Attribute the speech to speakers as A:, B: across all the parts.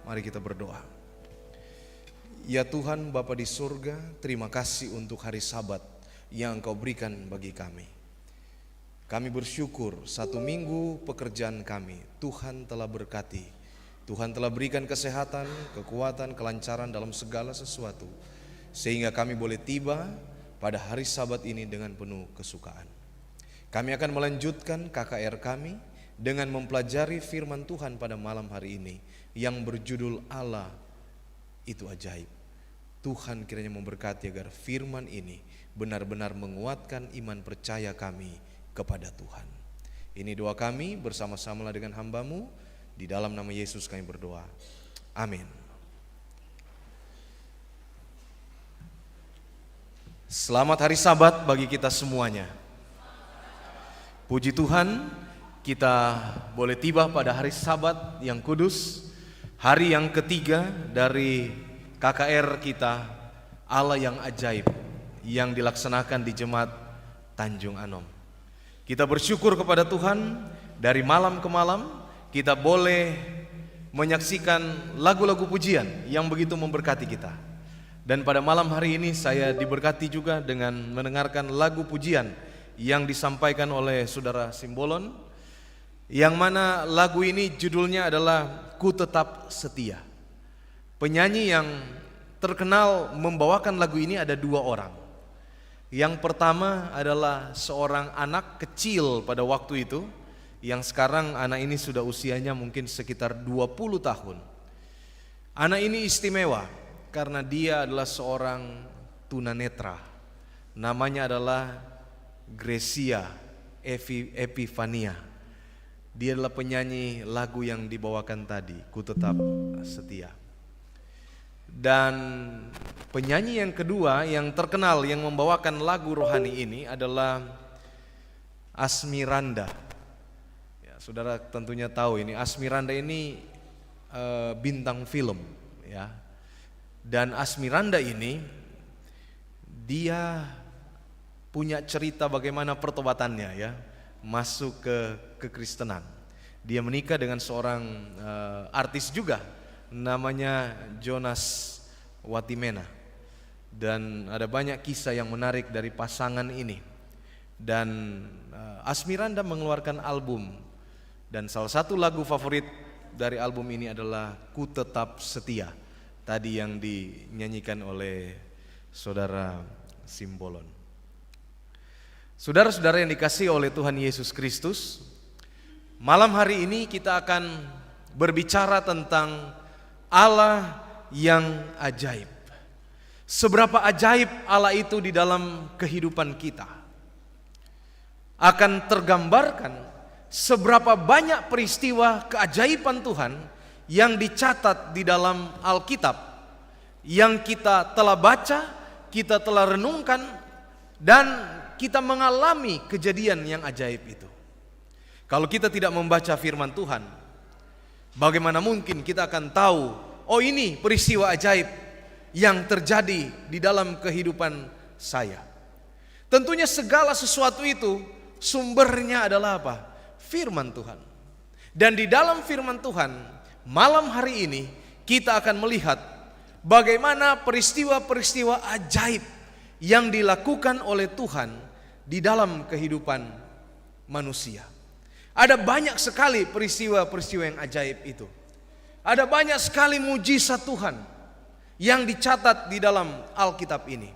A: Mari kita berdoa. Ya Tuhan Bapa di surga, terima kasih untuk hari Sabat yang Engkau berikan bagi kami. Kami bersyukur 1 minggu pekerjaan kami Tuhan telah berkati. Tuhan telah berikan kesehatan, kekuatan, kelancaran dalam segala sesuatu, sehingga kami boleh tiba pada hari Sabat ini dengan penuh kesukaan. Kami akan melanjutkan KKR kami dengan mempelajari firman Tuhan pada malam hari ini yang berjudul Allah itu ajaib. Tuhan kiranya memberkati agar firman ini benar-benar menguatkan iman percaya kami kepada Tuhan. Ini doa kami bersama-sama dengan hamba-Mu. Di dalam nama Yesus kami berdoa. Amin. Selamat hari Sabat bagi kita semuanya. Puji Tuhan, kita boleh tiba pada hari Sabat yang kudus, hari yang ketiga dari KKR kita, Allah yang ajaib, yang dilaksanakan di Jemaat Tanjung Anom. Kita bersyukur kepada Tuhan, dari malam ke malam kita boleh menyaksikan lagu-lagu pujian yang begitu memberkati kita. Dan pada malam hari ini saya diberkati juga dengan mendengarkan lagu pujian yang disampaikan oleh Saudara Simbolon, yang mana lagu ini judulnya adalah Ku Tetap Setia. Penyanyi yang terkenal membawakan lagu ini ada 2 orang. Yang pertama adalah seorang anak kecil pada waktu itu, yang sekarang anak ini sudah usianya mungkin sekitar 20 tahun. Anak ini istimewa karena dia adalah seorang tunanetra. Namanya adalah Gracia Epifania. Dia adalah penyanyi lagu yang dibawakan tadi, Ku Tetap Setia. Dan penyanyi yang kedua yang terkenal yang membawakan lagu rohani ini adalah Asmiranda. Ya, saudara tentunya tahu ini Asmiranda ini bintang film, ya. Dan Asmiranda ini dia punya cerita bagaimana pertobatannya, ya, masuk ke kekristenan. Dia menikah dengan seorang artis juga, namanya Jonas Watimena. Dan ada banyak kisah yang menarik dari pasangan ini. Dan Asmiranda mengeluarkan album, dan salah satu lagu favorit dari album ini adalah Ku Tetap Setia, tadi yang dinyanyikan oleh Saudara Simbolon. Saudara-saudara yang dikasihi oleh Tuhan Yesus Kristus, malam hari ini kita akan berbicara tentang Allah yang ajaib. Seberapa ajaib Allah itu di dalam kehidupan kita akan tergambarkan seberapa banyak peristiwa keajaiban Tuhan yang dicatat di dalam Alkitab, yang kita telah baca, kita telah renungkan, dan kita mengalami kejadian yang ajaib itu. Kalau kita tidak membaca firman Tuhan, bagaimana mungkin kita akan tahu, oh ini peristiwa ajaib yang terjadi di dalam kehidupan saya. Tentunya segala sesuatu itu sumbernya adalah apa? Firman Tuhan. Dan di dalam firman Tuhan, malam hari ini kita akan melihat bagaimana peristiwa-peristiwa ajaib yang dilakukan oleh Tuhan di dalam kehidupan manusia. Ada banyak sekali peristiwa-peristiwa yang ajaib itu. Ada banyak sekali mujizat Tuhan yang dicatat di dalam Alkitab ini.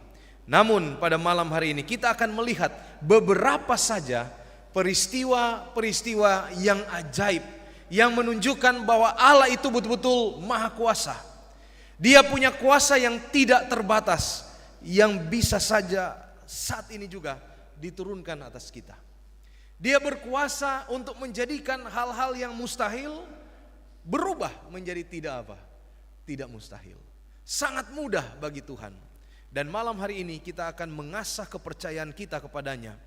A: Namun pada malam hari ini kita akan melihat beberapa saja peristiwa-peristiwa yang ajaib, yang menunjukkan bahwa Allah itu betul-betul maha kuasa. Dia punya kuasa yang tidak terbatas, yang bisa saja saat ini juga diturunkan atas kita. Dia berkuasa untuk menjadikan hal-hal yang mustahil berubah menjadi tidak mustahil. Sangat mudah bagi Tuhan. Dan malam hari ini kita akan mengasah kepercayaan kita kepadanya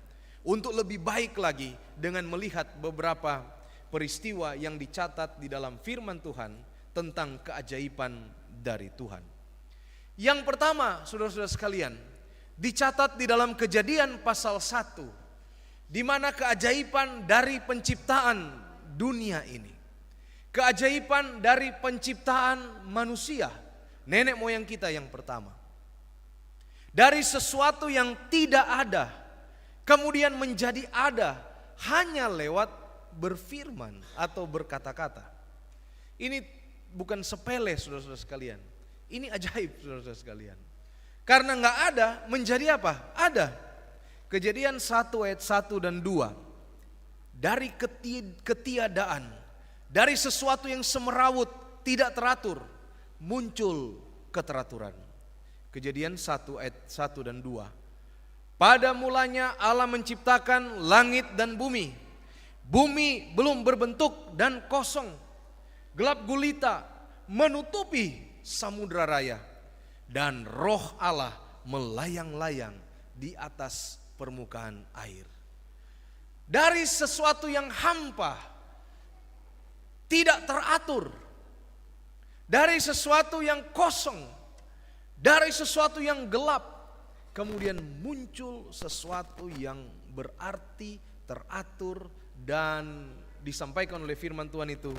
A: untuk lebih baik lagi dengan melihat beberapa peristiwa yang dicatat di dalam firman Tuhan tentang keajaiban dari Tuhan. Yang pertama, saudara-saudara sekalian, dicatat di dalam Kejadian pasal 1, di mana keajaiban dari penciptaan dunia ini. keajaiban dari penciptaan manusia, nenek moyang kita yang pertama. Dari sesuatu yang tidak ada, kemudian menjadi ada hanya lewat berfirman atau berkata-kata. Ini bukan sepele saudara-saudara sekalian. Ini ajaib saudara-saudara sekalian. Karena nggak ada menjadi apa? Ada. Kejadian 1 ayat 1 dan 2. Dari ketiadaan, dari sesuatu yang semerawut, tidak teratur, muncul keteraturan. Kejadian 1 ayat 1 dan 2. Pada mulanya Allah menciptakan langit dan bumi. Bumi belum berbentuk dan kosong. Gelap gulita menutupi samudra raya. Dan roh Allah melayang-layang di atas permukaan air. Dari sesuatu yang hampa, tidak teratur, dari sesuatu yang kosong, dari sesuatu yang gelap, kemudian muncul sesuatu yang berarti, teratur, dan disampaikan oleh firman Tuhan itu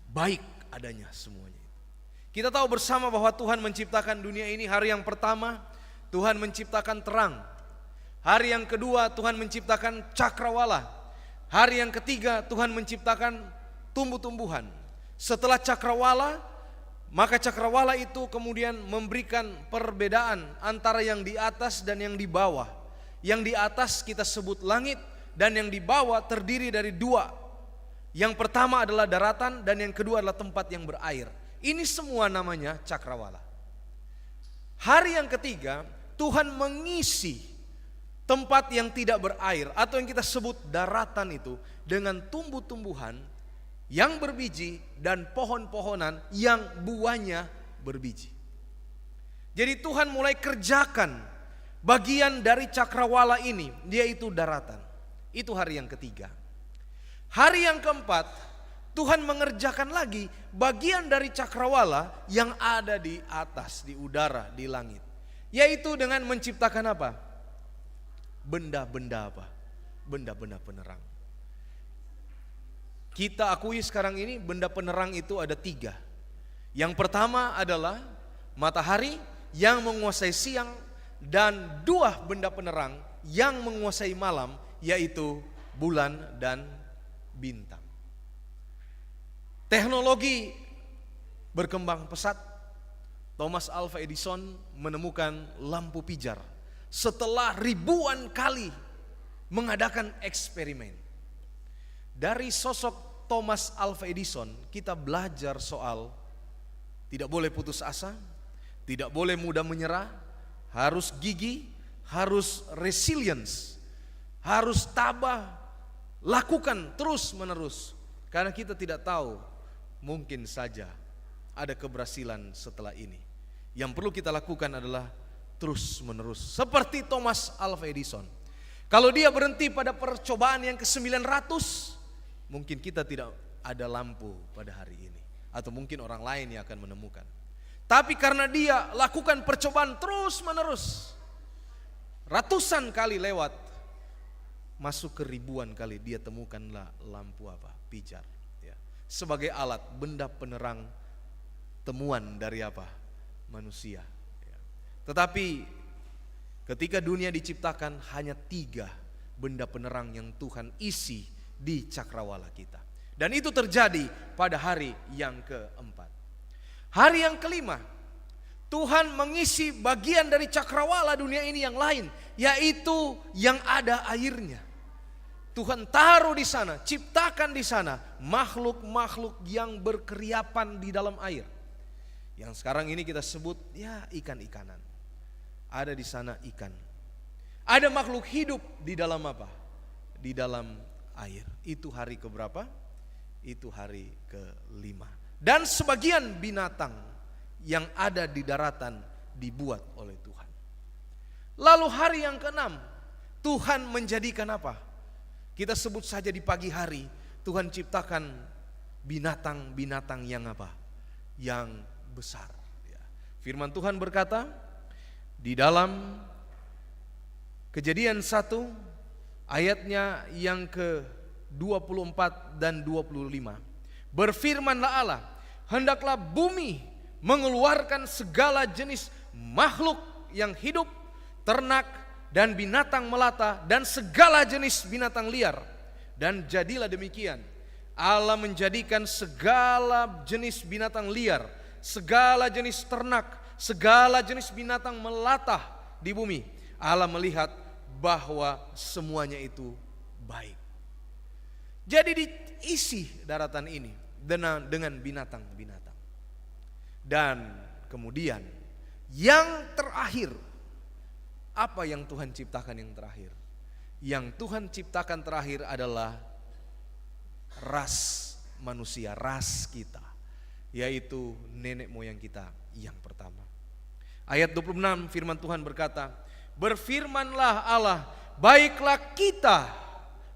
A: baik adanya semuanya. Kita tahu bersama bahwa Tuhan menciptakan dunia ini. Hari yang pertama Tuhan menciptakan terang. Hari yang kedua Tuhan menciptakan cakrawala. Hari yang ketiga Tuhan menciptakan tumbuh-tumbuhan. Setelah cakrawala, maka cakrawala itu kemudian memberikan perbedaan antara yang di atas dan yang di bawah. Yang di atas kita sebut langit, dan yang di bawah terdiri dari dua. Yang pertama adalah daratan dan yang kedua adalah tempat yang berair. Ini semua namanya cakrawala. Hari yang ketiga Tuhan mengisi tempat yang tidak berair atau yang kita sebut daratan itu dengan tumbuh-tumbuhan yang berbiji dan pohon-pohonan yang buahnya berbiji. Jadi Tuhan mulai kerjakan bagian dari cakrawala ini, yaitu daratan. Itu hari yang ketiga. Hari yang keempat Tuhan mengerjakan lagi bagian dari cakrawala yang ada di atas, di udara, di langit. Yaitu dengan menciptakan apa? Benda-benda apa? Benda-benda penerang. Kita akui sekarang ini benda penerang itu ada 3. Yang pertama adalah matahari yang menguasai siang, dan 2 benda penerang yang menguasai malam, yaitu bulan dan bintang. Teknologi berkembang pesat. Thomas Alva Edison menemukan lampu pijar setelah ribuan kali mengadakan eksperimen. Dari sosok Thomas Alva Edison kita belajar soal tidak boleh putus asa, tidak boleh mudah menyerah, harus gigih, harus resilience, harus tabah, lakukan terus menerus. Karena kita tidak tahu, mungkin saja ada keberhasilan setelah ini. Yang perlu kita lakukan adalah terus menerus. Seperti Thomas Alva Edison. Kalau dia berhenti pada percobaan yang ke-900, mungkin kita tidak ada lampu pada hari ini. Atau mungkin orang lain yang akan menemukan. Tapi karena dia lakukan percobaan terus menerus, ratusan kali lewat, masuk ke ribuan kali, dia temukanlah lampu apa? Pijar. Sebagai alat, benda penerang temuan dari apa? Manusia. Tetapi ketika dunia diciptakan, hanya 3 benda penerang yang Tuhan isi di cakrawala kita. Dan itu terjadi pada hari yang keempat. Hari yang kelima, Tuhan mengisi bagian dari cakrawala dunia ini yang lain, yaitu yang ada airnya. Tuhan taruh di sana, ciptakan di sana makhluk-makhluk yang berkeriapan di dalam air. Yang sekarang ini kita sebut ya ikan-ikanan. Ada di sana ikan. Ada makhluk hidup di dalam apa? Di dalam air. Itu hari keberapa? Itu hari ke-5. Dan sebagian binatang yang ada di daratan dibuat oleh Tuhan. Lalu hari yang ke-6, Tuhan menjadikan apa? Kita sebut saja di pagi hari, Tuhan ciptakan binatang-binatang yang apa? Yang besar. Firman Tuhan berkata di dalam Kejadian 1 ayatnya yang ke-12, 24 dan 25. Berfirmanlah Allah, hendaklah bumi mengeluarkan segala jenis makhluk yang hidup, ternak dan binatang melata dan segala jenis binatang liar. Dan jadilah demikian. Allah menjadikan segala jenis binatang liar, segala jenis ternak, segala jenis binatang melata di bumi. Allah melihat bahwa semuanya itu baik. Jadi diisi daratan ini dengan binatang-binatang. Dan kemudian yang terakhir, apa yang Tuhan ciptakan yang terakhir? Yang Tuhan ciptakan terakhir adalah ras manusia, ras kita, yaitu nenek moyang kita yang pertama. Ayat 26 firman Tuhan berkata, berfirmanlah Allah, baiklah kita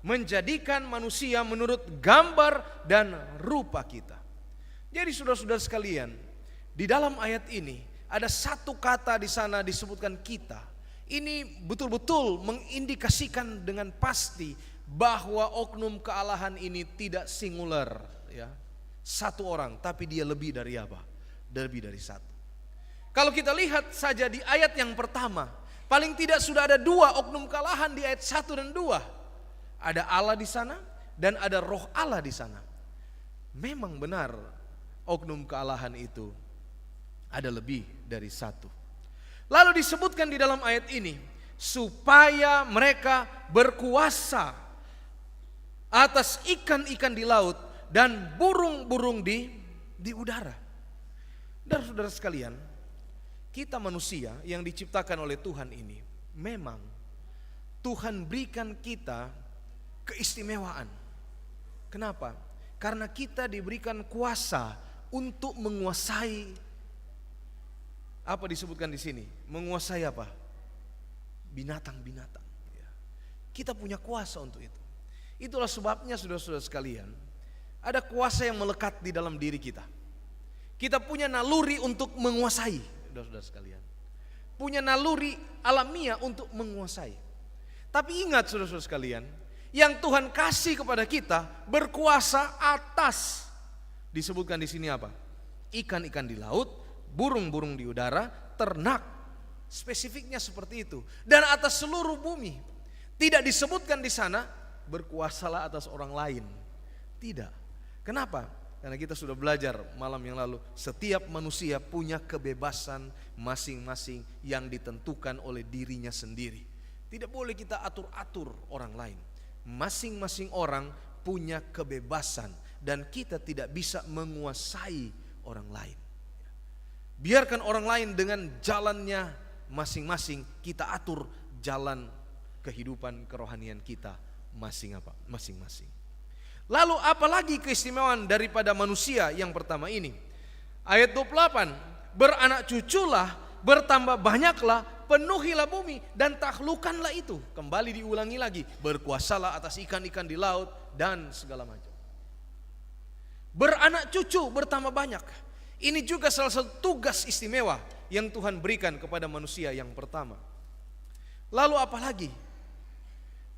A: menjadikan manusia menurut gambar dan rupa kita. Jadi saudara-saudara sekalian, di dalam ayat ini ada satu kata di sana disebutkan kita. Ini betul-betul mengindikasikan dengan pasti bahwa oknum kealahan ini tidak singular, ya. Satu orang, tapi dia lebih dari apa? Lebih dari satu. Kalau kita lihat saja di ayat yang pertama, paling tidak sudah ada dua oknum kealahan di ayat 1 dan 2. Ada Allah di sana dan ada roh Allah di sana. Memang benar oknum kealahan itu ada lebih dari satu. Lalu disebutkan di dalam ayat ini, supaya mereka berkuasa atas ikan-ikan di laut dan burung-burung di udara. Dan saudara sekalian, kita manusia yang diciptakan oleh Tuhan ini, memang Tuhan berikan kita keistimewaan. Kenapa? Karena kita diberikan kuasa untuk menguasai, apa disebutkan di sini? Menguasai apa? Binatang-binatang. Kita punya kuasa untuk itu. Itulah sebabnya saudara-saudara sekalian, ada kuasa yang melekat di dalam diri kita. Kita punya naluri untuk menguasai, saudara-saudara sekalian. Punya naluri alamiah untuk menguasai. Tapi ingat saudara-saudara sekalian, yang Tuhan kasih kepada kita berkuasa atas, disebutkan di sini apa? Ikan-ikan di laut, burung-burung di udara, ternak. Spesifiknya seperti itu. Dan atas seluruh bumi. Tidak disebutkan di sana berkuasalah atas orang lain. Tidak. Kenapa? Karena kita sudah belajar malam yang lalu, setiap manusia punya kebebasan masing-masing yang ditentukan oleh dirinya sendiri. Tidak boleh kita atur-atur orang lain. Masing-masing orang punya kebebasan dan kita tidak bisa menguasai orang lain. Biarkan orang lain dengan jalannya masing-masing, kita atur jalan kehidupan kerohanian kita masing-masing. Lalu apalagi keistimewaan daripada manusia yang pertama ini? Ayat 28, beranak cuculah, bertambah banyaklah, penuhilah bumi dan taklukkanlah itu. Kembali diulangi lagi, berkuasalah atas ikan-ikan di laut dan segala macam. Beranak cucu bertambah banyak. Ini juga salah satu tugas istimewa yang Tuhan berikan kepada manusia yang pertama. Lalu apalagi?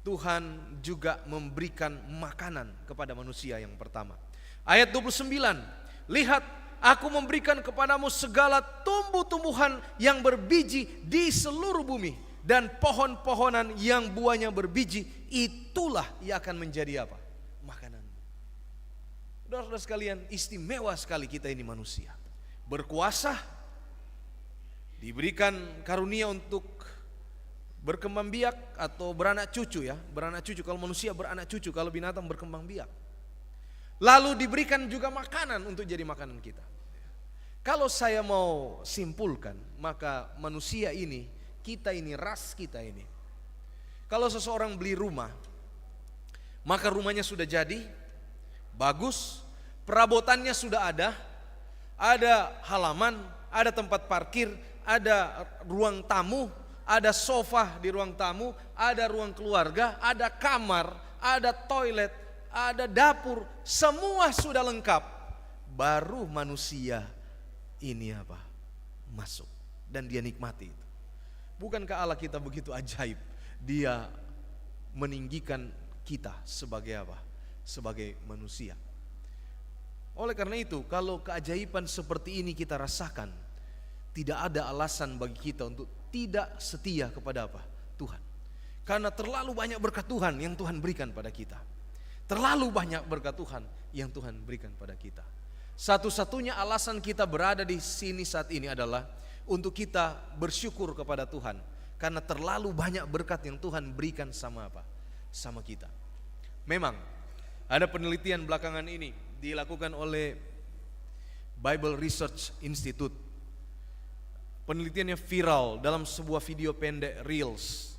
A: Tuhan juga memberikan makanan kepada manusia yang pertama. Ayat 29, lihat aku memberikan kepadamu segala tumbuh-tumbuhan yang berbiji di seluruh bumi. Dan pohon-pohonan yang buahnya berbiji, itulah yang akan menjadi apa? Makanan. Saudara-saudara sekalian, istimewa sekali kita ini manusia. Berkuasa, diberikan karunia untuk berkembang biak atau beranak cucu ya. Beranak cucu, kalau manusia beranak cucu, kalau binatang berkembang biak. Lalu diberikan juga makanan untuk jadi makanan kita. Kalau saya mau simpulkan, maka manusia ini, kita ini, ras kita ini. Kalau seseorang beli rumah, maka rumahnya sudah jadi, bagus, perabotannya sudah ada halaman, ada tempat parkir, ada ruang tamu, ada sofa di ruang tamu, ada ruang keluarga, ada kamar, ada toilet, ada dapur, semua sudah lengkap. Baru manusia ini apa? Masuk dan dia nikmati itu. Bukankah Allah kita begitu ajaib? Dia meninggikan kita sebagai apa? sebagai manusia. Oleh karena itu, kalau keajaiban seperti ini kita rasakan, tidak ada alasan bagi kita untuk tidak setia kepada apa? Tuhan. Karena terlalu banyak berkat Tuhan yang Tuhan berikan pada kita. Terlalu banyak berkat Tuhan yang Tuhan berikan pada kita. Satu-satunya alasan kita berada di sini saat ini adalah untuk kita bersyukur kepada Tuhan. Karena terlalu banyak berkat yang Tuhan berikan sama apa? Sama kita. Memang ada penelitian belakangan ini dilakukan oleh Bible Research Institute. Penelitiannya viral dalam sebuah video pendek Reels.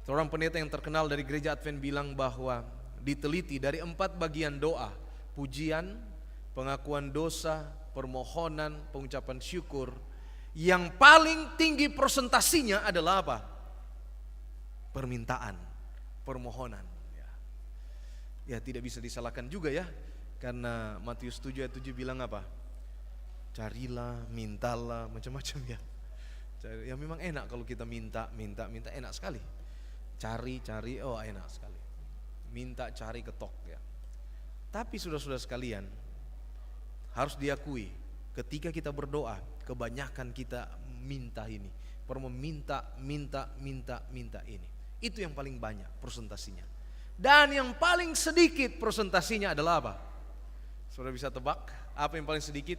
A: Seorang pendeta yang terkenal dari gereja Advent bilang bahwa diteliti dari 4 bagian doa, pujian, pengakuan dosa, permohonan, pengucapan syukur, yang paling tinggi persentasinya adalah apa? Permintaan, permohonan. Ya tidak bisa disalahkan juga ya, karena Matius 7 ayat 7 bilang apa? Carilah, mintalah, macam-macam ya. Ya memang enak kalau kita minta enak sekali. Cari, oh enak sekali. Minta, cari, ketok ya. Tapi saudara-saudara sekalian, harus diakui, ketika kita berdoa, kebanyakan kita minta ini. Minta ini. Itu yang paling banyak persentasinya. Dan yang paling sedikit persentasinya adalah apa? Saudara bisa tebak apa yang paling sedikit?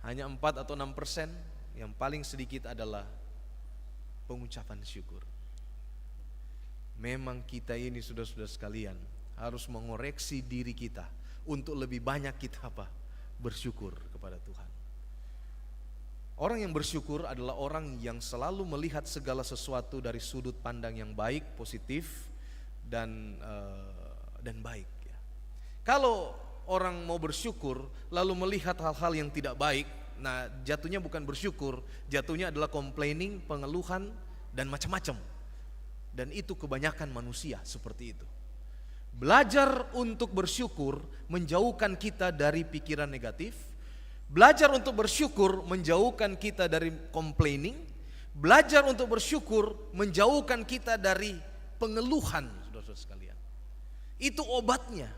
A: Hanya 4 atau 6%. Yang paling sedikit adalah pengucapan syukur. Memang kita ini saudara-saudara sekalian harus mengoreksi diri kita untuk lebih banyak kita apa? Bersyukur kepada Tuhan. Orang yang bersyukur adalah orang yang selalu melihat segala sesuatu dari sudut pandang yang baik, positif dan baik ya. Kalau orang mau bersyukur lalu melihat hal-hal yang tidak baik, nah jatuhnya bukan bersyukur, jatuhnya adalah complaining, pengeluhan dan macam-macam. Dan itu kebanyakan manusia seperti itu. Belajar untuk bersyukur menjauhkan kita dari pikiran negatif. Belajar untuk bersyukur menjauhkan kita dari complaining. Belajar untuk bersyukur menjauhkan kita dari pengeluhan, saudara-saudara sekalian. Itu obatnya.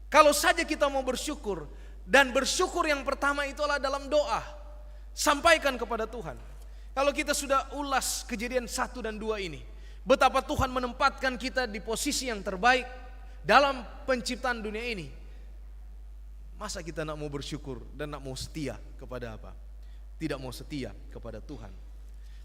A: Kalau saja kita mau bersyukur, dan bersyukur yang pertama itu adalah dalam doa. Sampaikan kepada Tuhan. Kalau kita sudah ulas kejadian 1 dan 2 ini, betapa Tuhan menempatkan kita di posisi yang terbaik dalam penciptaan dunia ini. Masa kita nak mau bersyukur dan nak mau setia kepada apa? Tidak mau setia kepada Tuhan.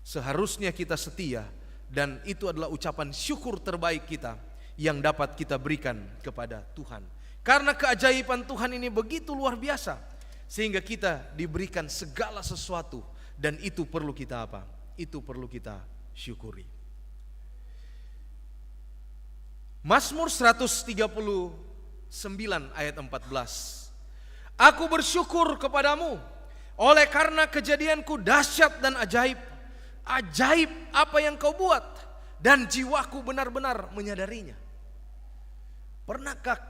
A: Seharusnya kita setia, dan itu adalah ucapan syukur terbaik kita yang dapat kita berikan kepada Tuhan. Karena keajaiban Tuhan ini begitu luar biasa, sehingga kita diberikan segala sesuatu, dan itu perlu kita apa? Itu perlu kita syukuri. Mazmur 139 ayat 14. Aku bersyukur kepadamu oleh karena kejadianku dahsyat dan ajaib. Ajaib apa yang kau buat, dan jiwaku benar-benar menyadarinya. Pernahkah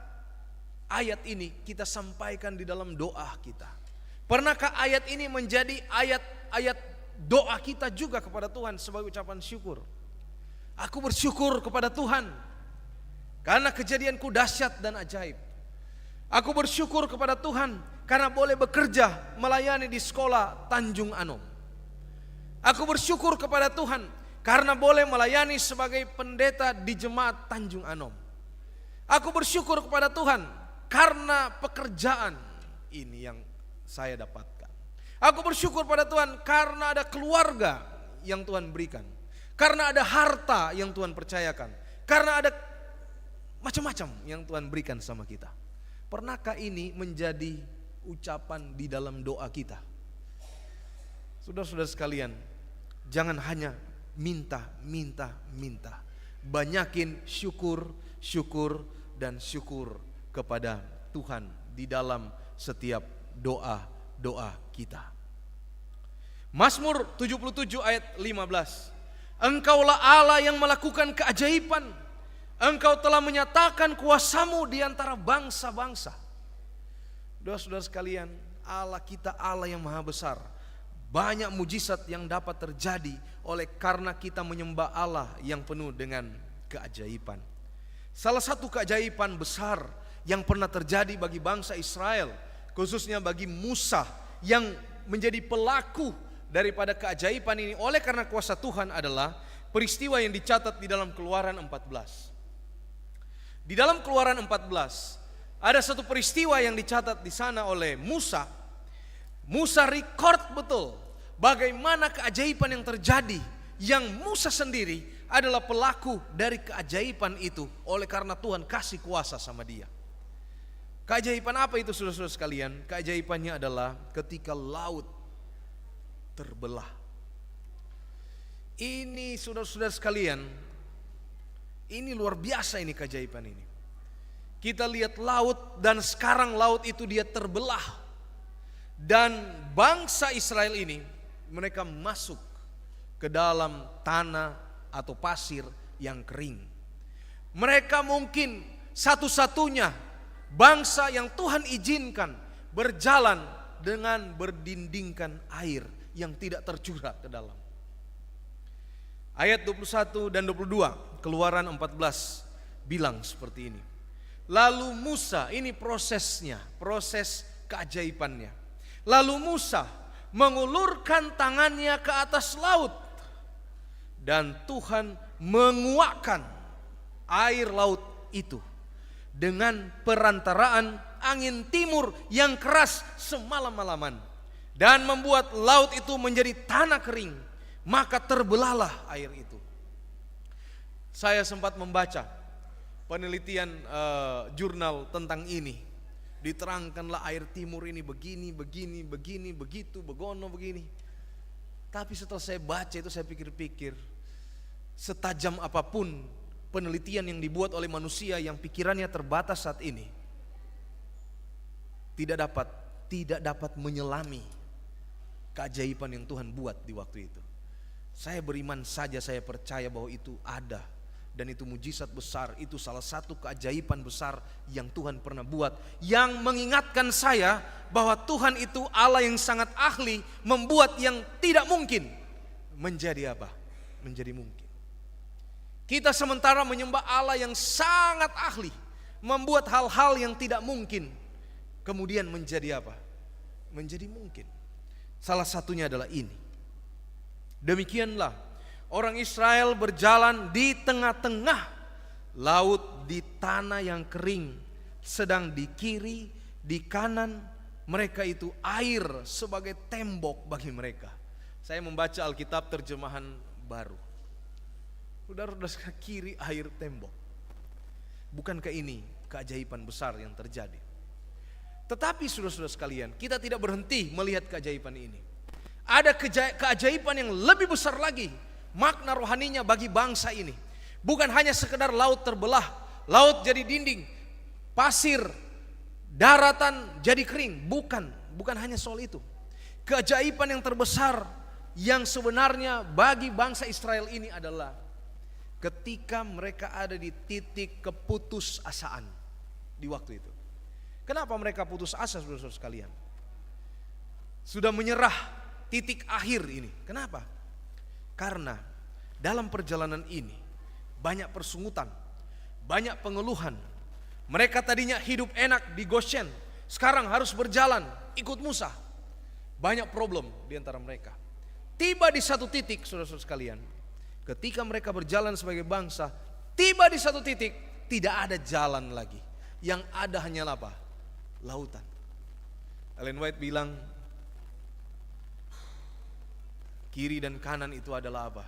A: ayat ini kita sampaikan di dalam doa kita? Pernahkah ayat ini menjadi ayat doa kita juga kepada Tuhan sebagai ucapan syukur? Aku bersyukur kepada Tuhan karena kejadianku dahsyat dan ajaib. Aku bersyukur kepada Tuhan karena boleh bekerja melayani di sekolah Tanjung Anom. Aku bersyukur kepada Tuhan karena boleh melayani sebagai pendeta di jemaat Tanjung Anom. Aku bersyukur kepada Tuhan karena pekerjaan ini yang saya dapatkan. Aku bersyukur pada Tuhan karena ada keluarga yang Tuhan berikan, karena ada harta yang Tuhan percayakan, karena ada macam-macam yang Tuhan berikan sama kita. Pernahkah ini menjadi ucapan di dalam doa kita? Saudara-saudara sekalian, jangan hanya minta. Banyakin syukur dan syukur kepada Tuhan di dalam setiap doa kita. Mazmur 77 ayat 15. Engkaulah Allah yang melakukan keajaiban. Engkau telah menyatakan kuasamu di antara bangsa-bangsa. Saudara-saudara sekalian, Allah kita Allah yang maha besar. Banyak mujizat yang dapat terjadi oleh karena kita menyembah Allah yang penuh dengan keajaiban. Salah satu keajaiban besar yang pernah terjadi bagi bangsa Israel, khususnya bagi Musa yang menjadi pelaku daripada keajaiban ini oleh karena kuasa Tuhan adalah peristiwa yang dicatat di dalam Keluaran 14. Di dalam Keluaran 14 ada satu peristiwa yang dicatat di sana oleh Musa. Musa record betul bagaimana keajaiban yang terjadi, yang Musa sendiri adalah pelaku dari keajaiban itu oleh karena Tuhan kasih kuasa sama dia. Keajaiban apa itu saudara-saudara sekalian? Keajaibannya adalah ketika laut terbelah. Ini saudara-saudara sekalian, ini luar biasa ini keajaiban ini. Kita lihat laut dan sekarang laut itu dia terbelah. Dan bangsa Israel ini mereka masuk ke dalam tanah atau pasir yang kering. Mereka mungkin satu-satunya bangsa yang Tuhan izinkan berjalan dengan berdindingkan air yang tidak tercurah ke dalam. Ayat 21 dan 22 Keluaran 14 bilang seperti ini. Lalu Musa, ini prosesnya, proses keajaibannya. Lalu Musa mengulurkan tangannya ke atas laut dan Tuhan menguakkan air laut itu dengan perantaraan angin timur yang keras semalam-malaman dan membuat laut itu menjadi tanah kering, maka terbelahlah air itu. Saya sempat membaca penelitian jurnal tentang ini. Diterangkanlah air timur ini begini, begitu, begono, begini. Tapi setelah saya baca itu saya pikir-pikir, setajam apapun penelitian yang dibuat oleh manusia yang pikirannya terbatas saat ini, tidak dapat menyelami keajaiban yang Tuhan buat di waktu itu. Saya beriman saja, saya percaya bahwa itu ada. Dan itu mujizat besar, itu salah satu keajaiban besar yang Tuhan pernah buat. Yang mengingatkan saya bahwa Tuhan itu Allah yang sangat ahli membuat yang tidak mungkin menjadi apa? Menjadi mungkin. Kita sementara menyembah Allah yang sangat ahli membuat hal-hal yang tidak mungkin kemudian menjadi apa? Menjadi mungkin. Salah satunya adalah ini. Demikianlah orang Israel berjalan di tengah-tengah laut di tanah yang kering, sedang di kiri, di kanan mereka itu air sebagai tembok bagi mereka. Saya membaca Alkitab terjemahan baru. Saudara-saudara, kiri air tembok. Bukankah ini keajaiban besar yang terjadi? Tetapi saudara-saudara sekalian, kita tidak berhenti melihat keajaiban ini. Ada keajaiban yang lebih besar lagi, makna rohaninya bagi bangsa ini. Bukan hanya sekedar laut terbelah, laut jadi dinding, pasir, daratan jadi kering. Bukan hanya soal itu. Keajaiban yang terbesar yang sebenarnya bagi bangsa Israel ini adalah ketika mereka ada di titik keputusasaan di waktu itu. Kenapa mereka putus asa, saudara-saudara sekalian? Sudah menyerah titik akhir ini. Kenapa? Karena dalam perjalanan ini banyak persungutan, banyak pengeluhan. Mereka tadinya hidup enak di Goshen, sekarang harus berjalan ikut Musa. Banyak problem di antara mereka. Tiba di satu titik, saudara-saudara sekalian, ketika mereka berjalan sebagai bangsa, tiba di satu titik tidak ada jalan lagi. Yang ada hanyalah apa? Lautan. Ellen White bilang, kiri dan kanan itu adalah apa?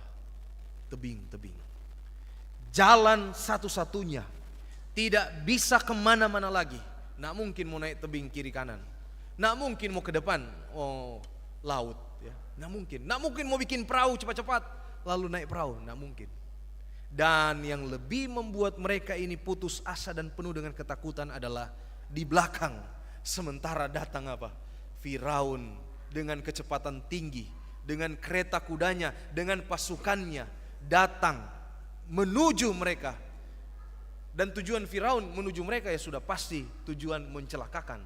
A: Tebing-tebing. Jalan satu-satunya. Tidak bisa kemana-mana lagi. Nggak mungkin mau naik tebing kiri kanan. Nggak mungkin mau ke depan, laut. Ya. Nggak mungkin mau bikin perahu cepat-cepat lalu naik perahu. Nggak mungkin. Dan yang lebih membuat mereka ini putus asa dan penuh dengan ketakutan adalah di belakang. Sementara datang apa? Firaun dengan kecepatan tinggi, dengan kereta kudanya, dengan pasukannya datang menuju mereka. Dan tujuan Firaun menuju mereka ya sudah pasti tujuan mencelakakan.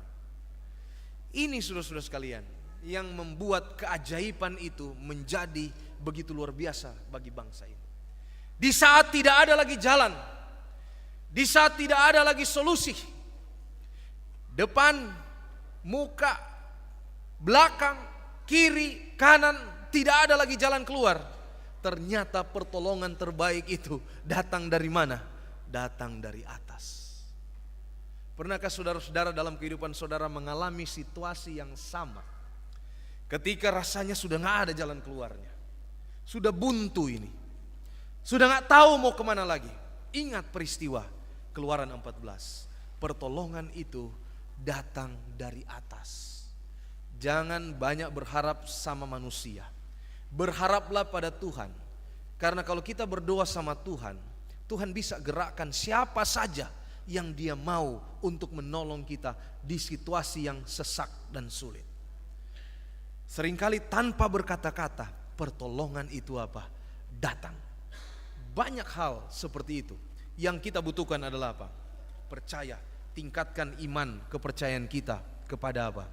A: Ini saudara-saudara sekalian yang membuat keajaiban itu menjadi begitu luar biasa bagi bangsa ini. Di saat tidak ada lagi jalan, Di saat tidak ada lagi solusi, depan, muka, belakang, kiri, kanan, tidak ada lagi jalan keluar. Ternyata pertolongan terbaik itu datang dari mana? Datang dari atas. Pernahkah saudara-saudara dalam kehidupan saudara mengalami situasi yang sama? Ketika rasanya sudah gak ada jalan keluarnya, sudah buntu ini, sudah gak tahu mau kemana lagi. Ingat peristiwa Keluaran 14. Pertolongan itu datang dari atas. Jangan banyak berharap sama manusia. Berharaplah pada Tuhan. Karena kalau kita berdoa sama Tuhan, Tuhan bisa gerakkan siapa saja yang Dia mau untuk menolong kita di situasi yang sesak dan sulit. Seringkali tanpa berkata-kata, pertolongan itu apa? Datang. Banyak hal seperti itu. Yang kita butuhkan adalah apa? Percaya, tingkatkan iman, kepercayaan kita kepada apa?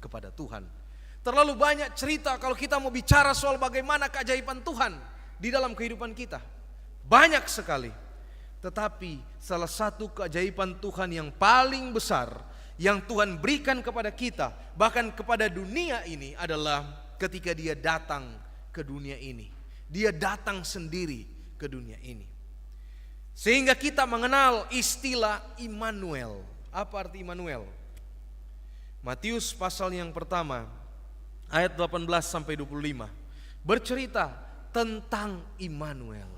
A: Kepada Tuhan. Terlalu banyak cerita kalau kita mau bicara soal bagaimana keajaiban Tuhan di dalam kehidupan kita. Banyak sekali. Tetapi salah satu keajaiban Tuhan yang paling besar yang Tuhan berikan kepada kita, bahkan kepada dunia ini, adalah ketika Dia datang ke dunia ini. Dia datang sendiri ke dunia ini. Sehingga kita mengenal istilah Immanuel. Apa arti Immanuel? Matius pasal yang pertama ayat 18 sampai 25 bercerita tentang Immanuel.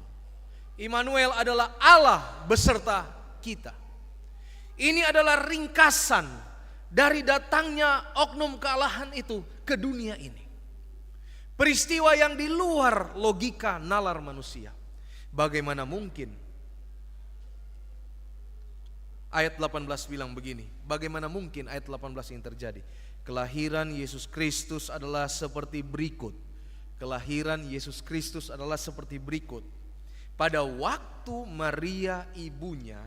A: Immanuel adalah Allah beserta kita. Ini adalah ringkasan dari datangnya oknum kealahan itu ke dunia ini. Peristiwa yang di luar logika nalar manusia. Bagaimana mungkin? Ayat 18 bilang begini, bagaimana mungkin ayat 18 yang terjadi? Kelahiran Yesus Kristus adalah seperti berikut. Kelahiran Yesus Kristus adalah seperti berikut. Pada waktu Maria ibunya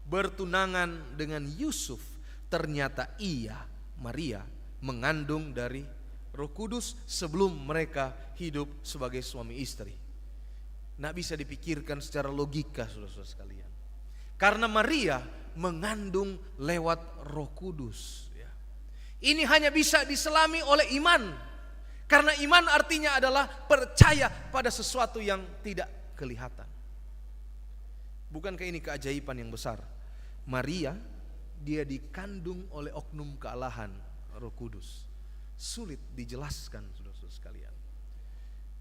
A: bertunangan dengan Yusuf, ternyata Maria mengandung dari Roh Kudus sebelum mereka hidup sebagai suami istri. Nggak bisa dipikirkan secara logika, saudara-saudara sekalian. Karena Maria mengandung lewat Roh Kudus. Ini hanya bisa diselami oleh iman. Karena iman artinya adalah percaya pada sesuatu yang tidak kelihatan. Bukankah ini keajaiban yang besar? Maria, dia dikandung oleh oknum kealahan Roh Kudus. Sulit dijelaskan, saudara-saudara sekalian.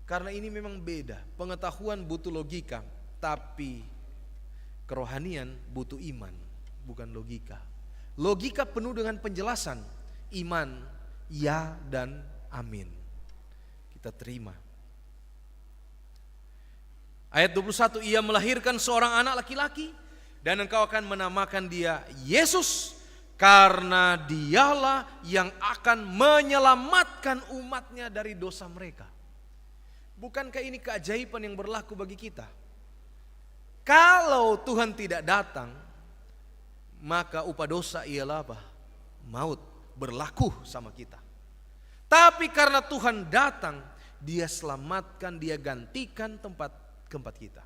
A: Karena ini memang beda. Pengetahuan butuh logika, tapi kerohanian butuh iman, bukan logika. Logika penuh dengan penjelasan. Iman, ya dan amin. Kita terima. Ayat 21, ia melahirkan seorang anak laki-laki dan engkau akan menamakan dia Yesus, karena dialah yang akan menyelamatkan umatnya dari dosa mereka. Bukankah ini keajaiban yang berlaku bagi kita? Kalau Tuhan tidak datang, maka upah dosa ialah apa? Maut, berlaku sama kita. Tapi karena Tuhan datang, Dia selamatkan, Dia gantikan tempat kita.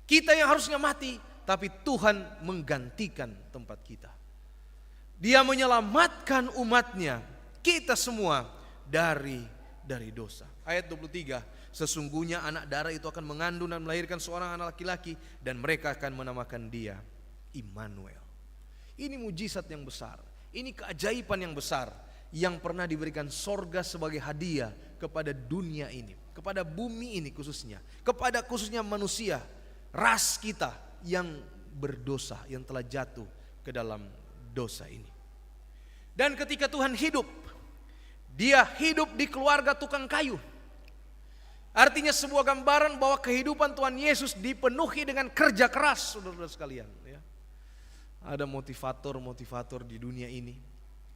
A: Kita yang harusnya mati, tapi Tuhan menggantikan tempat kita. Dia menyelamatkan umatnya, kita semua dari dosa. Ayat 23, sesungguhnya anak darah itu akan mengandung dan melahirkan seorang anak laki-laki, dan mereka akan menamakan dia Immanuel. Ini mujizat yang besar, ini keajaiban yang besar yang pernah diberikan sorga sebagai hadiah kepada dunia ini, kepada bumi ini khususnya, kepada khususnya manusia, ras kita yang berdosa, yang telah jatuh ke dalam dosa ini. Dan ketika Tuhan hidup, Dia hidup di keluarga tukang kayu. Artinya sebuah gambaran bahwa kehidupan Tuhan Yesus dipenuhi dengan kerja keras, saudara-saudara sekalian. Ada motivator di dunia ini.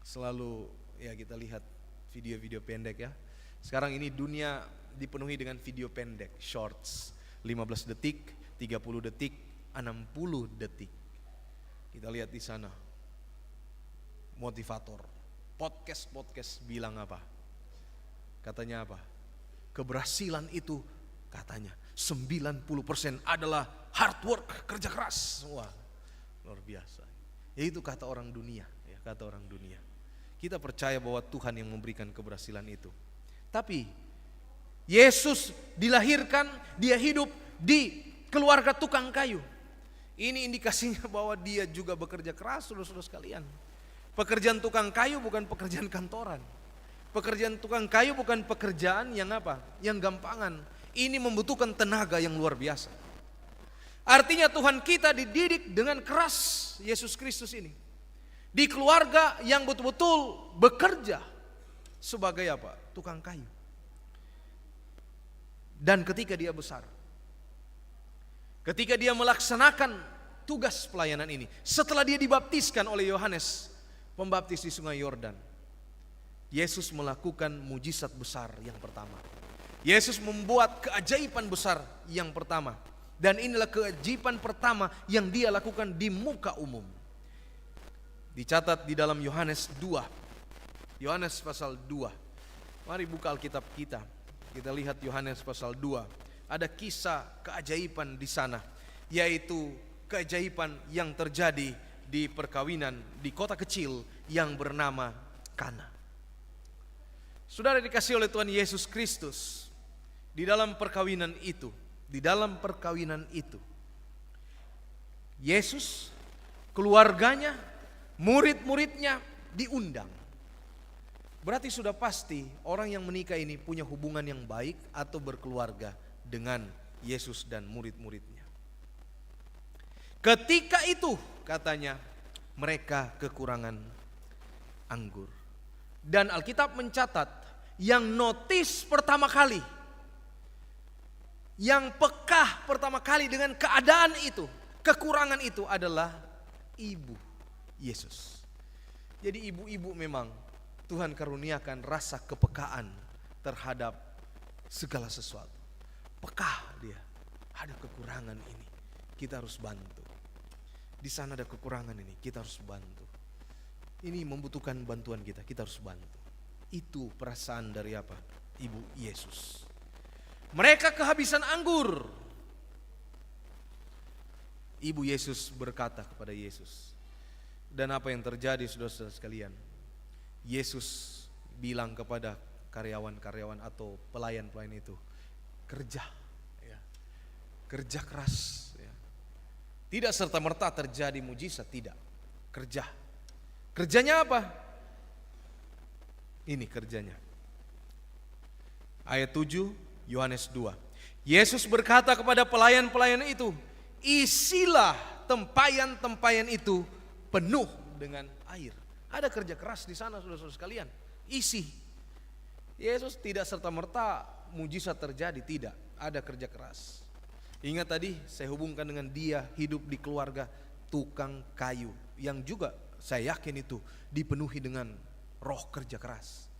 A: Selalu ya kita lihat video-video pendek ya. Sekarang ini dunia dipenuhi dengan video pendek, shorts. 15 detik, 30 detik, 60 detik. Kita lihat di sana. Motivator. Podcast bilang apa? Katanya apa? Keberhasilan itu katanya 90% adalah hard work, kerja keras. Wah, luar biasa. Itu kata orang dunia, ya, kata orang dunia. Kita percaya bahwa Tuhan yang memberikan keberhasilan itu. Tapi Yesus dilahirkan, dia hidup di keluarga tukang kayu. Ini indikasinya bahwa dia juga bekerja keras, saudara-saudara sekalian. Pekerjaan tukang kayu bukan pekerjaan kantoran. Pekerjaan tukang kayu bukan pekerjaan yang apa? Yang gampangan. Ini membutuhkan tenaga yang luar biasa. Artinya Tuhan kita dididik dengan keras, Yesus Kristus ini. Di keluarga yang betul-betul bekerja sebagai apa? Tukang kayu. Dan ketika dia besar, ketika dia melaksanakan tugas pelayanan ini, setelah dia dibaptiskan oleh Yohanes Pembaptis di Sungai Yordan, Yesus melakukan mujizat besar yang pertama. Yesus membuat keajaiban besar yang pertama. Dan inilah keajaiban pertama yang dia lakukan di muka umum. Dicatat di dalam Yohanes 2. Yohanes pasal 2. Mari buka Alkitab kita. Kita lihat Yohanes pasal 2. Ada kisah keajaiban di sana, yaitu keajaiban yang terjadi di perkawinan di kota kecil yang bernama Kana. Saudara dikasih oleh Tuhan Yesus Kristus, di dalam perkawinan itu, Yesus, keluarganya, murid-muridnya diundang. Berarti sudah pasti orang yang menikah ini punya hubungan yang baik atau berkeluarga dengan Yesus dan murid-muridnya. Ketika itu katanya mereka kekurangan anggur. Dan Alkitab mencatat yang notis pertama kali, yang peka pertama kali dengan keadaan itu, kekurangan itu adalah ibu Yesus. Jadi ibu-ibu memang Tuhan karuniakan rasa kepekaan terhadap segala sesuatu. Peka dia, ada kekurangan ini, kita harus bantu. Di sana ada kekurangan ini, kita harus bantu. Ini membutuhkan bantuan kita harus bantu. Itu perasaan dari apa? Ibu Yesus. Mereka kehabisan anggur. Ibu Yesus berkata kepada Yesus. Dan apa yang terjadi saudara-saudara sekalian? Yesus bilang kepada karyawan-karyawan atau pelayan-pelayan itu, kerja, ya. Kerja keras, ya. Tidak serta-merta terjadi mujizat, tidak. Kerja. Kerjanya apa? Ini kerjanya. Ayat 7 Yohanes 2. Yesus berkata kepada pelayan-pelayan itu, isilah tempayan-tempayan itu penuh dengan air. Ada kerja keras di sana saudara-saudara sekalian. Isi. Yesus tidak serta-merta mujizat terjadi, tidak. Ada kerja keras. Ingat tadi saya hubungkan dengan dia hidup di keluarga tukang kayu, yang juga saya yakin itu dipenuhi dengan roh kerja keras.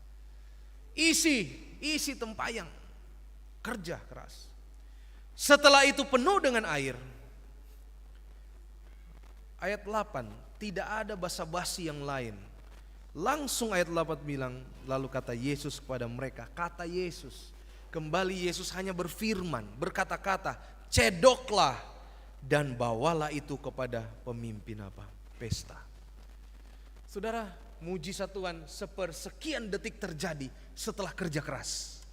A: Isi tempayan, kerja keras. Setelah itu penuh dengan air. Ayat 8, tidak ada basa-basi yang lain. Langsung ayat 8 bilang, lalu kata Yesus kepada mereka, kata Yesus. Kembali Yesus hanya berfirman, berkata-kata, cedoklah dan bawalah itu kepada pemimpin apa? Pesta. Saudara, mujizat Tuhan sepersekian detik terjadi setelah kerja keras.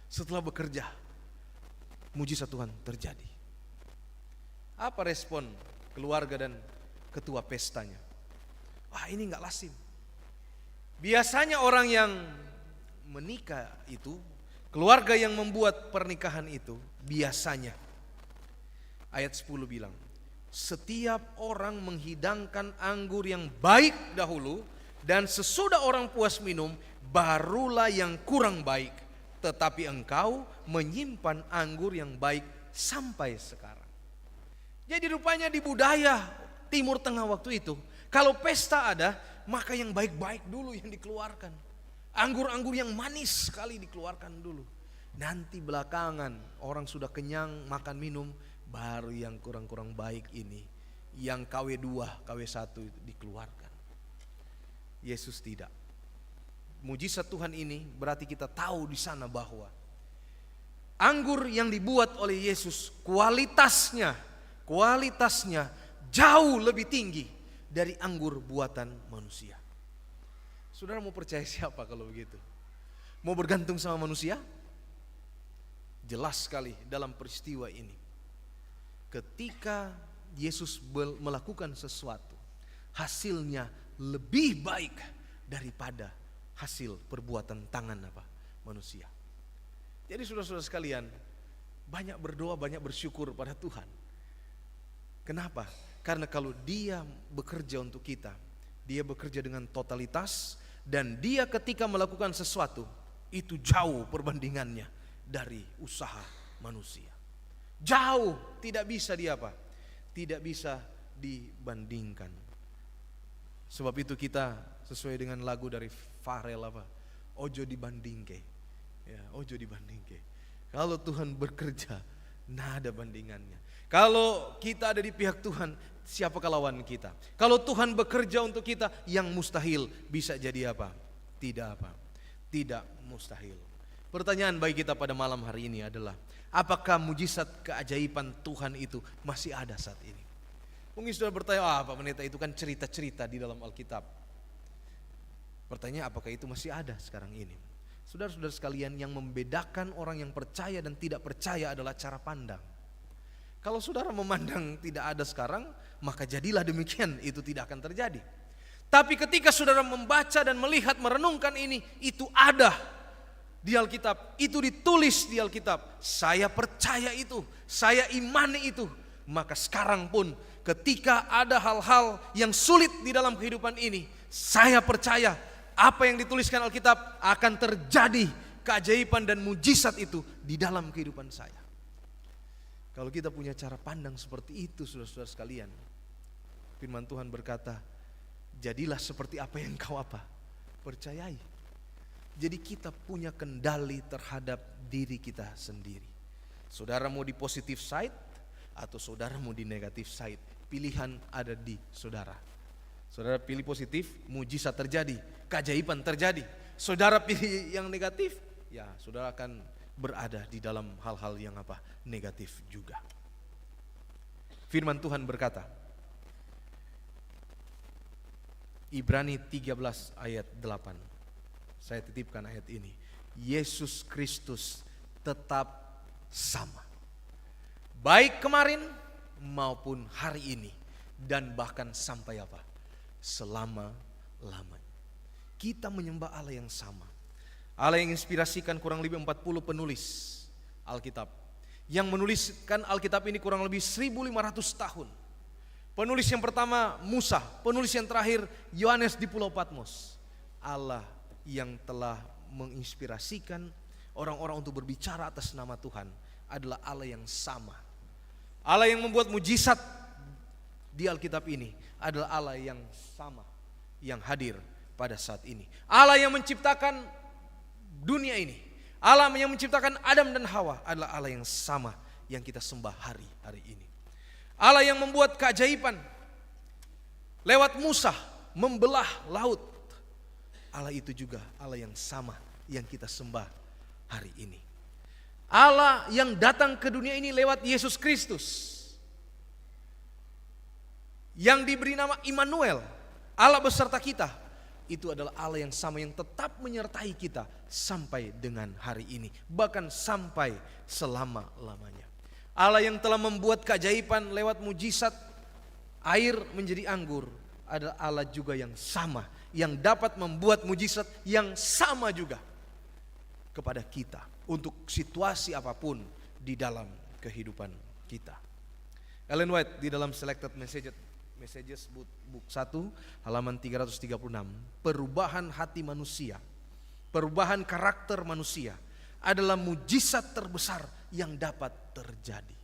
A: Setelah bekerja, mujizat Tuhan terjadi. Apa respon keluarga dan ketua pestanya? Wah, ini gak lazim. Biasanya orang yang menikah itu, keluarga yang membuat pernikahan itu, biasanya ayat 10 bilang, setiap orang menghidangkan anggur yang baik dahulu, dan sesudah orang puas minum, barulah yang kurang baik. Tetapi engkau menyimpan anggur yang baik sampai sekarang. Jadi rupanya di budaya Timur Tengah waktu itu, kalau pesta ada, maka yang baik-baik dulu yang dikeluarkan. Anggur-anggur yang manis sekali dikeluarkan dulu. Nanti belakangan orang sudah kenyang makan minum, baru yang kurang-kurang baik ini, yang KW2, KW1 dikeluarkan. Yesus tidak. Mujizat Tuhan ini berarti kita tahu di sana bahwa anggur yang dibuat oleh Yesus kualitasnya jauh lebih tinggi dari anggur buatan manusia. Saudara mau percaya siapa kalau begitu? Mau bergantung sama manusia? Jelas sekali dalam peristiwa ini. Ketika Yesus melakukan sesuatu, hasilnya lebih baik daripada hasil perbuatan tangan manusia. Jadi saudara-saudara sekalian, banyak berdoa, banyak bersyukur pada Tuhan. Kenapa? Karena kalau Dia bekerja untuk kita, Dia bekerja dengan totalitas, dan Dia ketika melakukan sesuatu itu jauh perbandingannya dari usaha manusia. Jauh, tidak bisa tidak bisa dibandingkan. Sebab itu kita sesuai dengan lagu dari Farel ojo dibandingke. Ya, ojo dibandingke. Kalau Tuhan bekerja, nah ada bandingannya. Kalau kita ada di pihak Tuhan, siapakah lawan kita? Kalau Tuhan bekerja untuk kita, yang mustahil bisa jadi Tidak mustahil. Pertanyaan bagi kita pada malam hari ini adalah, apakah mujizat keajaiban Tuhan itu masih ada saat ini? Mungkin sudah bertanya, Pak Pendeta, itu kan cerita-cerita di dalam Alkitab. Pertanyaan, apakah itu masih ada sekarang ini? Saudara-saudara sekalian, yang membedakan orang yang percaya dan tidak percaya adalah cara pandang. Kalau saudara memandang tidak ada sekarang, maka jadilah demikian, itu tidak akan terjadi. Tapi ketika saudara membaca dan melihat, merenungkan ini, itu ada di Alkitab, itu ditulis di Alkitab. Saya percaya itu, saya imani itu. Maka sekarang pun ketika ada hal-hal yang sulit di dalam kehidupan ini, saya percaya apa yang dituliskan Alkitab akan terjadi keajaiban dan mujizat itu di dalam kehidupan saya. Kalau kita punya cara pandang seperti itu, saudara-saudara sekalian, firman Tuhan berkata, jadilah seperti apa yang kau percayai. Jadi kita punya kendali terhadap diri kita sendiri. Saudara mau di positive side atau saudara mau di negative side, pilihan ada di saudara. Saudara pilih positif, mujizat terjadi, keajaiban terjadi. Saudara pilih yang negatif, ya saudara akan berada di dalam hal-hal yang negatif juga. Firman Tuhan berkata, Ibrani 13 ayat 8. Saya titipkan ayat ini. Yesus Kristus tetap sama, baik kemarin maupun hari ini, dan bahkan sampai selama-lamanya. Kita menyembah Allah yang sama. Allah yang inspirasikan kurang lebih 40 penulis Alkitab. Yang menuliskan Alkitab ini kurang lebih 1500 tahun. Penulis yang pertama Musa, penulis yang terakhir Yohanes di Pulau Patmos. Allah yang telah menginspirasikan orang-orang untuk berbicara atas nama Tuhan adalah Allah yang sama. Allah yang membuat mujizat di Alkitab ini adalah Allah yang sama, yang hadir pada saat ini. Allah yang menciptakan dunia ini, Allah yang menciptakan Adam dan Hawa adalah Allah yang sama yang kita sembah hari ini. Allah yang membuat keajaiban lewat Musa membelah laut, Allah itu juga Allah yang sama yang kita sembah hari ini. Allah yang datang ke dunia ini lewat Yesus Kristus, yang diberi nama Immanuel, Allah beserta kita. Itu adalah Allah yang sama yang tetap menyertai kita sampai dengan hari ini, bahkan sampai selama-lamanya. Allah yang telah membuat keajaiban lewat mujizat air menjadi anggur adalah Allah juga yang sama, yang dapat membuat mujizat yang sama juga kepada kita untuk situasi apapun di dalam kehidupan kita. Ellen White di dalam Selected Messages Book 1 halaman 336, perubahan hati manusia, perubahan karakter manusia adalah mujizat terbesar yang dapat terjadi.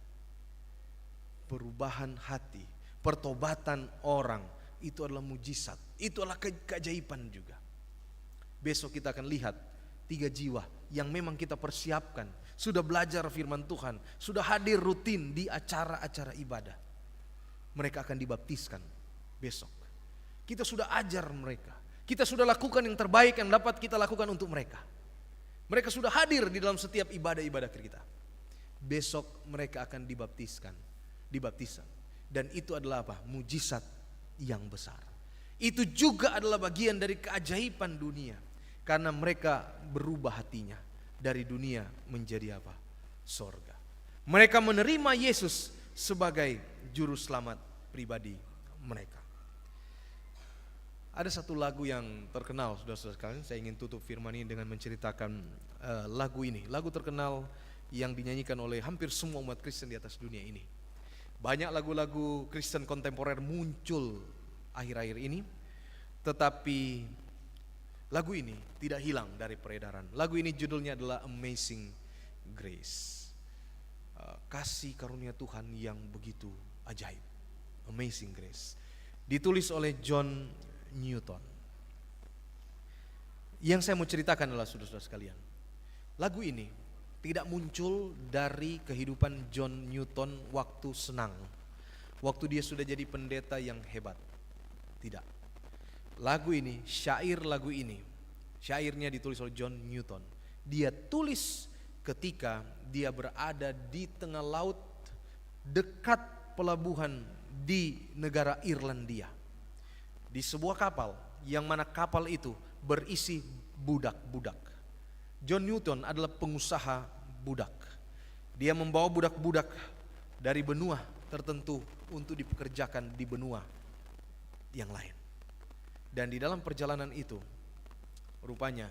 A: Perubahan hati, pertobatan orang itu adalah mujizat, itu adalah keajaiban juga. Besok kita akan lihat 3 jiwa yang memang kita persiapkan, sudah belajar firman Tuhan, sudah hadir rutin di acara-acara ibadah. Mereka akan dibaptiskan besok. Kita sudah ajar mereka, kita sudah lakukan yang terbaik yang dapat kita lakukan untuk mereka. Mereka sudah hadir di dalam setiap ibadah-ibadah kita. Besok mereka akan dibaptiskan. Dan itu adalah apa? Mujizat yang besar. Itu juga adalah bagian dari keajaiban dunia. Karena mereka berubah hatinya dari dunia menjadi apa? Sorga. Mereka menerima Yesus sebagai juru selamat pribadi mereka. Ada satu lagu yang terkenal, saudara-saudara sekalian. Saya ingin tutup firman ini dengan menceritakan lagu ini. Lagu terkenal yang dinyanyikan oleh hampir semua umat Kristen di atas dunia ini. Banyak lagu-lagu Kristen kontemporer muncul akhir-akhir ini, tetapi lagu ini tidak hilang dari peredaran. Lagu ini judulnya adalah Amazing Grace. Kasih karunia Tuhan yang begitu ajaib. Amazing Grace. Ditulis oleh John Newton. Yang saya mau ceritakan adalah, saudara-saudara sekalian, lagu ini tidak muncul dari kehidupan John Newton waktu senang, waktu dia sudah jadi pendeta yang hebat. Tidak. Lagu ini, syairnya ditulis oleh John Newton. Dia tulis ketika dia berada di tengah laut dekat pelabuhan di negara Irlandia. Di sebuah kapal, yang mana kapal itu berisi budak-budak. John Newton adalah pengusaha budak. Dia membawa budak-budak dari benua tertentu untuk dipekerjakan di benua yang lain. Dan di dalam perjalanan itu rupanya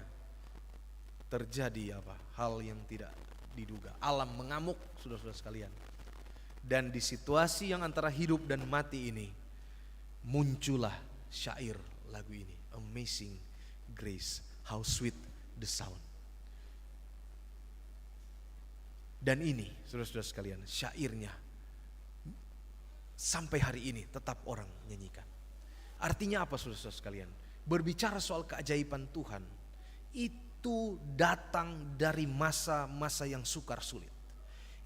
A: terjadi hal yang tidak diduga. Alam mengamuk, saudara-saudara sekalian. Dan di situasi yang antara hidup dan mati ini muncullah syair lagu ini, Amazing Grace, how sweet the sound. Dan ini, saudara-saudara sekalian, syairnya sampai hari ini tetap orang nyanyikan. Artinya apa, saudara-saudara sekalian? Berbicara soal keajaiban Tuhan, itu datang dari masa-masa yang sukar sulit.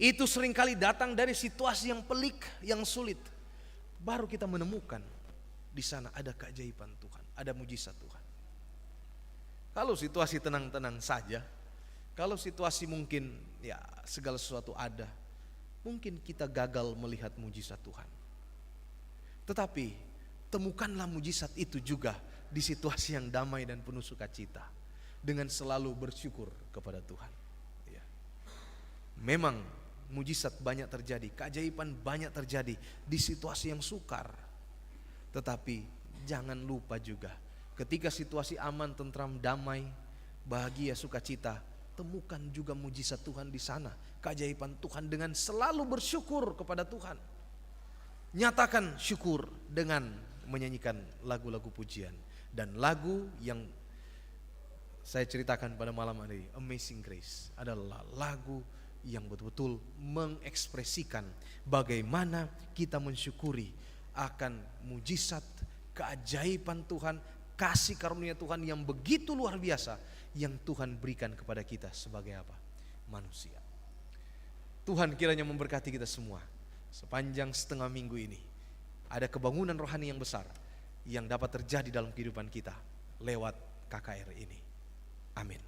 A: Itu seringkali datang dari situasi yang pelik, yang sulit. Baru kita menemukan di sana ada keajaiban Tuhan, ada mujizat Tuhan. Kalau situasi tenang-tenang saja, kalau situasi mungkin segala sesuatu ada, mungkin kita gagal melihat mujizat Tuhan. Tetapi temukanlah mujizat itu juga di situasi yang damai dan penuh sukacita, dengan selalu bersyukur kepada Tuhan. Memang mujizat banyak terjadi, keajaiban banyak terjadi di situasi yang sukar. Tetapi jangan lupa juga, ketika situasi aman, tentram, damai, bahagia, sukacita, temukan juga mujizat Tuhan di sana, keajaiban Tuhan, dengan selalu bersyukur kepada Tuhan. Nyatakan syukur dengan menyanyikan lagu-lagu pujian. Dan lagu yang saya ceritakan pada malam hari, Amazing Grace, adalah lagu yang betul-betul mengekspresikan bagaimana kita mensyukuri akan mujizat, keajaiban Tuhan, kasih karunia Tuhan yang begitu luar biasa yang Tuhan berikan kepada kita sebagai manusia. Tuhan kiranya memberkati kita semua sepanjang setengah minggu ini. Ada kebangunan rohani yang besar yang dapat terjadi dalam kehidupan kita lewat KKR ini. Amin.